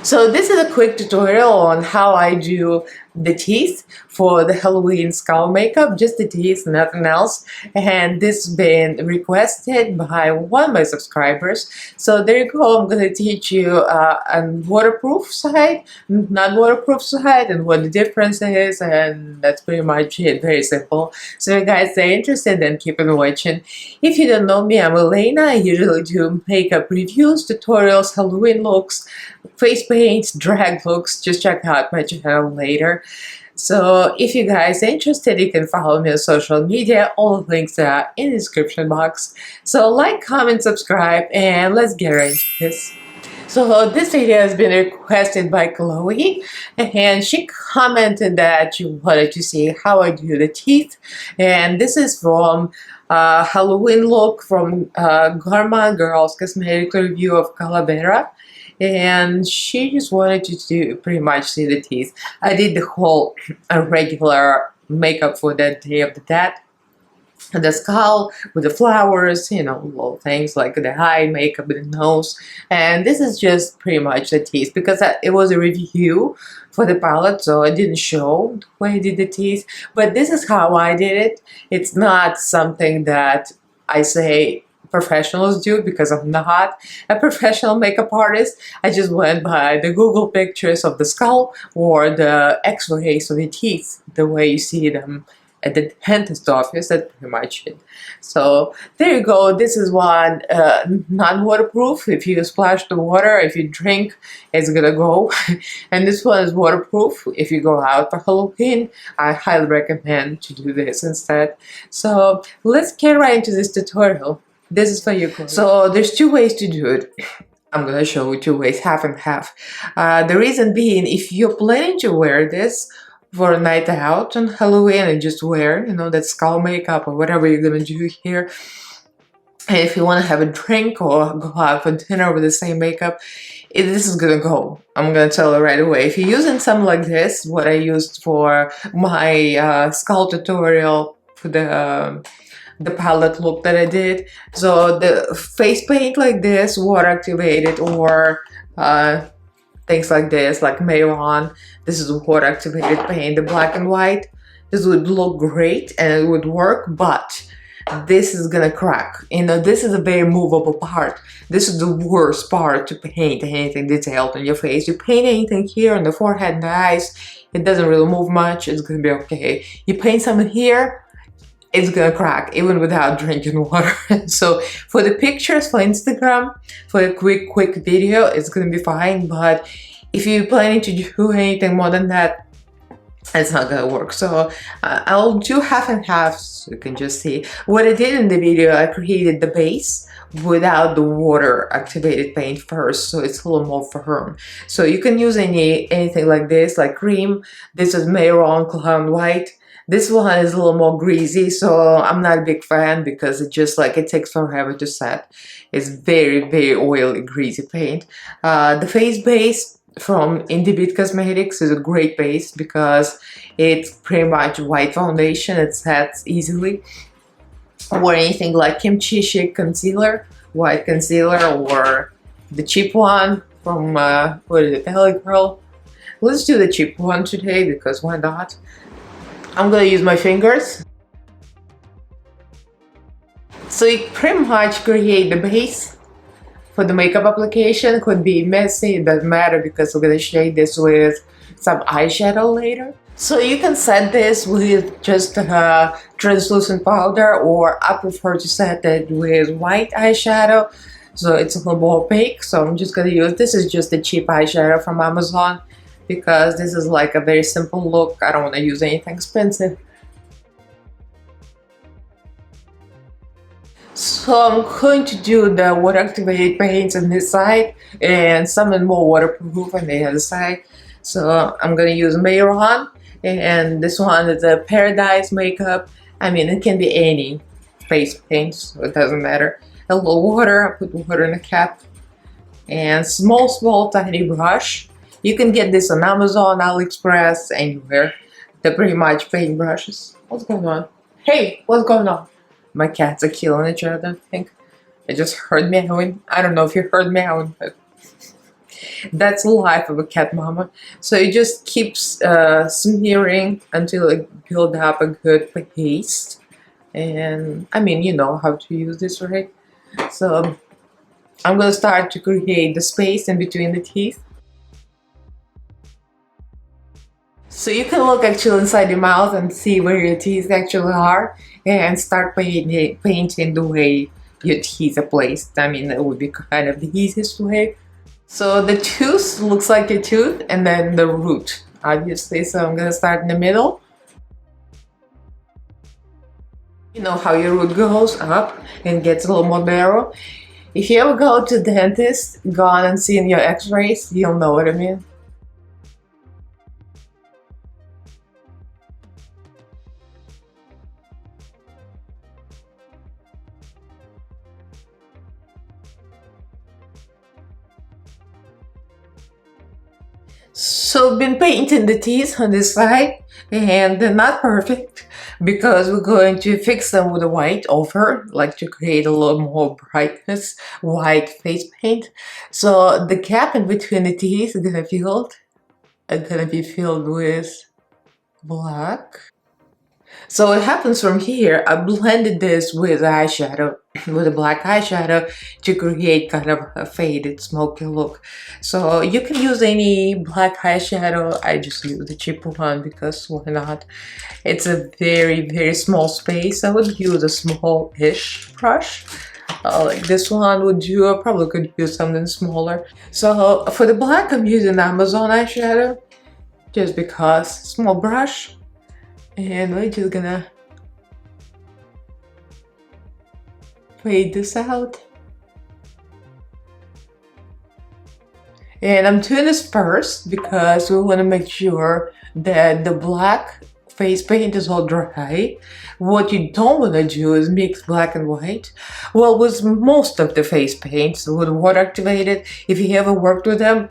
So this is a quick tutorial on how I do the teeth for the Halloween skull makeup, just the teeth, nothing else. And this has been requested by one of my subscribers. So there you go, I'm going to teach you a waterproof side, not waterproof side, and what the difference is, and that's pretty much it, very simple. So if you guys are interested, then keep on watching. If you don't know me, I'm Elaina. I usually do makeup reviews, tutorials, Halloween looks, face paints, drag looks. Just check out my channel later. So if you guys are interested, you can follow me on social media. All the links are in the description box. So like, comment, subscribe, and let's get right into this. So this video has been requested by Chloe, and she commented that she wanted to see how I do the teeth. And this is from Halloween look from Glam Girls Cosmetic Review of Calavera. And she just wanted to do pretty much see the teeth. I did the whole regular makeup for that Day of the Dead. The skull with the flowers, you know, little things like the eye makeup, the nose. And this is just pretty much the teeth, because it was a review for the palette, so I didn't show the way I did the teeth. But this is how I did it. It's not something that I say professionals do, because I'm not a professional makeup artist. I just went by the Google pictures of the skull or the x-rays of the teeth, the way you see them at the dentist office. That's pretty much it. So there you go. This is one non-waterproof. If you splash the water, if you drink, it's gonna go. And this one is waterproof. If you go out for Halloween, I highly recommend to do this instead. So let's get right into this tutorial. This is for you, Chloe. So there's two ways to do it. I'm gonna show you two ways, half and half. The reason being, if you're planning to wear this for a night out on Halloween and just wear, you know, that skull makeup or whatever you're gonna do here, and if you want to have a drink or go out for dinner with the same makeup, this is gonna go. I'm gonna tell you right away. If you're using something like this, what I used for my skull tutorial for the palette look that I did. So the face paint like this, water activated, or things like this, like Mayron. This is water activated paint, the black and white. This would look great and it would work, but this is gonna crack. You know, this is a very movable part. This is the worst part to paint anything detailed on your face. You paint anything here on the forehead and the eyes, it doesn't really move much, it's gonna be okay. You paint something here, it's gonna crack even without drinking water. So for the pictures, for Instagram, for a quick video, it's gonna be fine. But if you're planning to do anything more than that, it's not gonna work. So I'll do half and half, so you can just see what I did in the video. I created the base without the water activated paint first, so it's a little more firm. So you can use anything like this, like cream. This is Mayron Clown White. This one is a little more greasy, so I'm not a big fan, because it just like, it takes forever to set. It's very oily, greasy paint. The face base from Indie Beat Cosmetics is a great base, because it's pretty much white foundation. It sets easily. Or anything like Kimchi Chic concealer, white concealer, or the cheap one from what is it, Valley Girl. Let's do the cheap one today, because why not? I'm gonna use my fingers. So you pretty much create the base for the makeup application. It could be messy, it doesn't matter, because we're gonna shade this with some eyeshadow later. So you can set this with just translucent powder, or I prefer to set it with white eyeshadow, so it's a little more opaque. So I'm just gonna use, this is just a cheap eyeshadow from Amazon, because this is like a very simple look. I don't want to use anything expensive. So I'm going to do the water activated paints on this side and something more waterproof on the other side. So I'm going to use Mayron, and this one is a Paradise makeup. I mean, it can be any face paint, so it doesn't matter. A little water, I put water in a cap, and small tiny brush. You can get this on Amazon, AliExpress, anywhere. They're pretty much paint brushes. What's going on? Hey, what's going on? My cats are killing each other, I think. I just heard meowing. I don't know if you heard meowing, but That's the life of a cat mama. So it just keeps smearing until it builds up a good paste. And I mean, you know how to use this, right? So I'm gonna start to create the space in between the teeth. So you can look actually inside your mouth and see where your teeth actually are and start painting the way your teeth are placed. I mean, that would be kind of the easiest way. So the tooth looks like a tooth and then the root, obviously. So I'm gonna start in the middle. You know how your root goes up and gets a little more narrow. If you ever go to the dentist, go on and see in your x-rays, you'll know what I mean. So been painting the teeth on this side and they're not perfect because we're going to fix them with a white over, like to create a little more brightness, white face paint. So the gap in between the teeth is gonna be filled with black. So what happens from here, I blended this with eyeshadow, with a black eyeshadow to create kind of a faded smoky look. So you can use any black eyeshadow. I just use the cheaper one because why not? It's a very small space. I would use a small-ish brush. Like this one would do. I probably could use something smaller. So for the black, I'm using Amazon eyeshadow just because small brush. And we're just gonna fade this out. And I'm doing this first because we want to make sure that the black face paint is all dry. What you don't want to do is mix black and white. Well, with most of the face paints, with water activated, if you ever worked with them,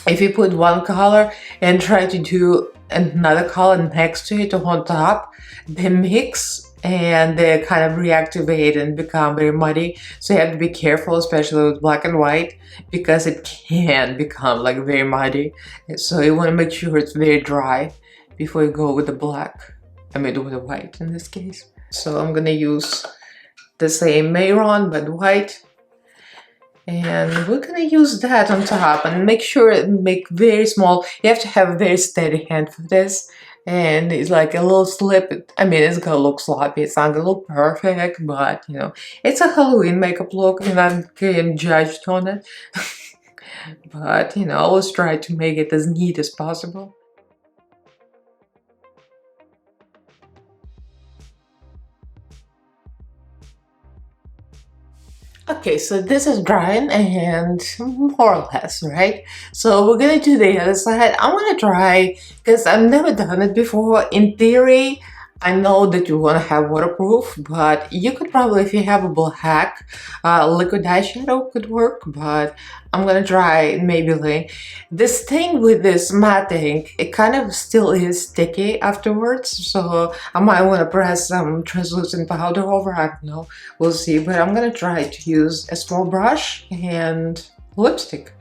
if you put one color and try to do another color next to it or on top, they mix and they kind of reactivate and become very muddy. So you have to be careful, especially with black and white, because it can become like very muddy. So you want to make sure it's very dry before you go with the black. I mean with the white in this case. So I'm gonna use the same Mayron but white. And we're gonna use that on top and make sure it make very small. You have to have a very steady hand for this. And it's like a little slip. I mean, it's gonna look sloppy. It's not gonna look perfect, but you know, it's a Halloween makeup look and I'm getting judged on it. But you know, I always try to make it as neat as possible. Okay, so this is drying and more or less, right? So we're gonna do the other side. I wanna try, because I've never done it before. In theory, I know that you wanna have waterproof, but you could probably, if you have a black liquid eyeshadow could work, but I'm gonna try Maybelline. This thing with this matte ink, it kind of still is sticky afterwards, so I might want to press some translucent powder over, I don't know, we'll see. But I'm gonna try to use a small brush and lipstick.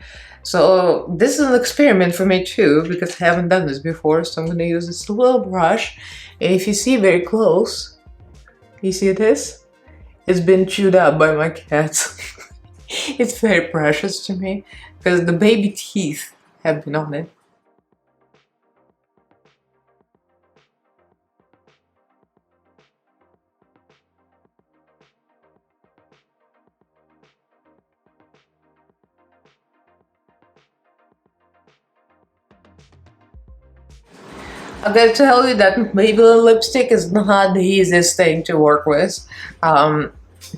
So this is an experiment for me too, because I haven't done this before, so I'm gonna use this little brush. And if you see very close, you see this? It's been chewed up by my cats. It's very precious to me because the baby teeth have been on it. I gotta tell you that Maybelline lipstick is not the easiest thing to work with.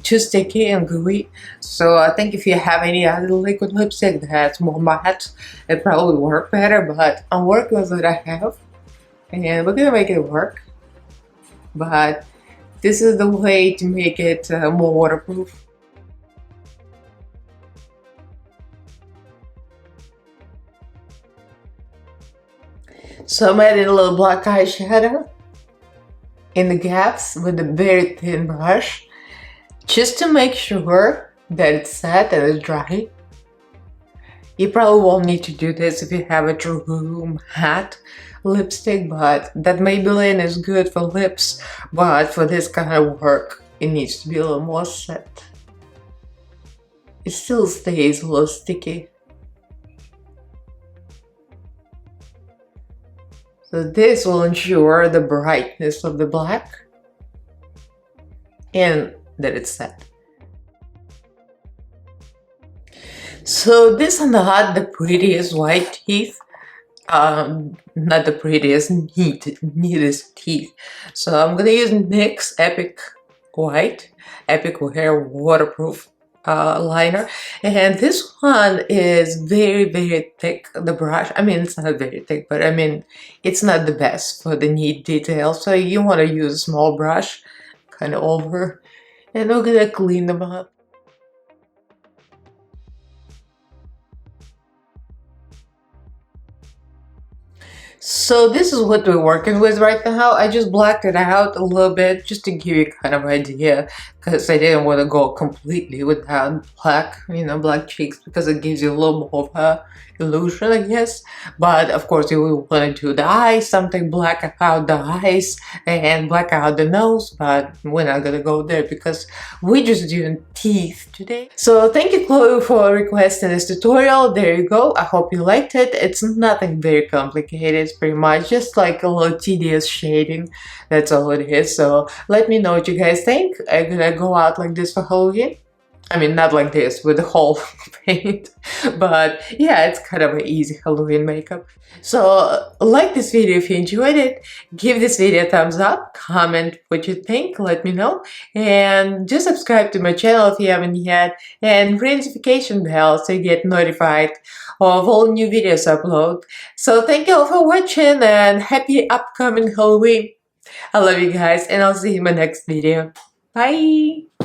Too sticky and gooey. So I think if you have any other liquid lipstick that's more matte, it probably would work better. But I'm working with what I have, and we're gonna make it work. But this is the way to make it more waterproof. So I'm adding a little black eyeshadow in the gaps with a very thin brush, just to make sure that it's set and it's dry. You probably won't need to do this if you have a true matte lipstick, but that Maybelline is good for lips, but for this kind of work, it needs to be a little more set. It still stays a little sticky. So this will ensure the brightness of the black and that it's set. So these are not the prettiest white teeth, not the prettiest neatest teeth. So I'm gonna use NYX Epic White, Epic Hair Waterproof liner, and this one is very thick. The brush, I mean, it's not very thick, but I mean, it's not the best for the neat detail. So you want to use a small brush, kind of over, and we're gonna clean them up. So this is what we're working with right now. I just blacked it out a little bit just to give you kind of idea, because I didn't want to go completely without black, black cheeks, because it gives you a little more of a illusion, I guess. But of course you will want to do the eyes, something black out the eyes and black out the nose, but we're not gonna go there because we're just doing teeth today. So thank you, Chloe, for requesting this tutorial. There you go. I hope you liked it. It's nothing very complicated. It's pretty much just like a little tedious shading. That's all it is. So let me know what you guys think. I'm gonna go out like this for Halloween. I mean, not like this with the whole paint, but yeah, it's kind of an easy Halloween makeup. So like this video if you enjoyed it, give this video a thumbs up, comment what you think, let me know, and just subscribe to my channel if you haven't yet, and ring the notification bell so you get notified of all new videos I upload. So thank you all for watching and happy upcoming Halloween. I love you guys and I'll see you in my next video. Bye!